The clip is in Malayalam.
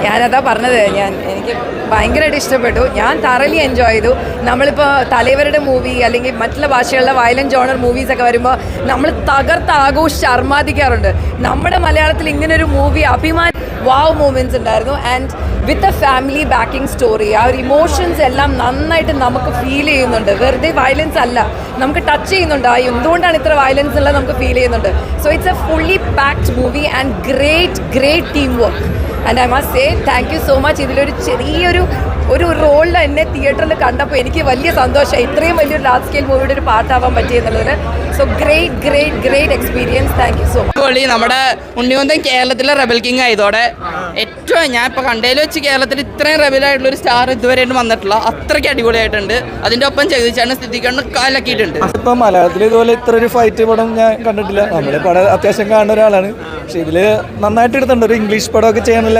ഞാനതാ പറഞ്ഞത്, എനിക്ക് ഭയങ്കരമായിട്ട് ഇഷ്ടപ്പെട്ടു. ഞാൻ തറലി എൻജോയ് ചെയ്തു. നമ്മളിപ്പോൾ തലവരുടെ മൂവി അല്ലെങ്കിൽ മറ്റുള്ള ഭാഷകളിലെ വയലൻറ്റ് ജോണർ മൂവീസൊക്കെ വരുമ്പോൾ നമ്മൾ തകർത്ത് ആഘോഷിച്ച് അർമാദിക്കാറുണ്ട്. നമ്മുടെ മലയാളത്തിൽ ഇങ്ങനൊരു മൂവി വാവ് മൂമെൻറ്റ്സ് ഉണ്ടായിരുന്നു. And with a family backing story, ആ ഒരു ഇമോഷൻസ് എല്ലാം നന്നായിട്ട് നമുക്ക് ഫീൽ ചെയ്യുന്നുണ്ട്. വെറുതെ വയലൻസ് അല്ല, നമുക്ക് ടച്ച് ചെയ്യുന്നുണ്ട്. എന്തുകൊണ്ടാണ് ഇത്ര വയലൻസ് ഉള്ളത് നമുക്ക് ഫീൽ ചെയ്യുന്നുണ്ട്. So it's A fully packed movie and great team work. And I must say thank you so much. ഇതിലൊരു ചെറിയൊരു റോളിൽ എന്നെ തിയേറ്ററിൽ കണ്ടപ്പോൾ എനിക്ക് വലിയ സന്തോഷമായി. ഇത്രയും വലിയൊരു ലാർജ് സ്കെയിൽ മൂവിയുടെ ഒരു പാർട്ടാവാൻ പറ്റിയെന്നുള്ളതിൽ. So great experience. Thank you so much. നമ്മുടെ ഉണ്ണിമുന്തൻ കേരളത്തിലെ റെബൽ കിങ് ആയതോടെ ഏറ്റവും ഞാൻ ഇപ്പോൾ കണ്ടതിൽ വെച്ച് കേരളത്തിൽ ഇത്രയും റെബലായിട്ടുള്ളൊരു സ്റ്റാർ ഇതുവരെയായിട്ട് വന്നിട്ടില്ല. അത്രയ്ക്ക് അടിപൊളിയായിട്ടുണ്ട്. അതിൻ്റെ ഒപ്പം ജഗദീശാണ് സ്ഥിതിക്കണ്ട് കാലാക്കിയിട്ടുണ്ട്. ഇപ്പം മലയാളത്തിൽ ഇതുപോലെ ഇത്ര ഒരു ഫൈറ്റ് പടം ഞാൻ കണ്ടിട്ടില്ല. നമ്മൾ പടം അത്യാവശ്യം കാണുന്ന ഒരാളാണ്. പക്ഷെ ഇതിൽ നന്നായിട്ട് എടുത്തിട്ടുണ്ട്. ഒരു ഇംഗ്ലീഷ് പടമൊക്കെ ചെയ്യാനുള്ള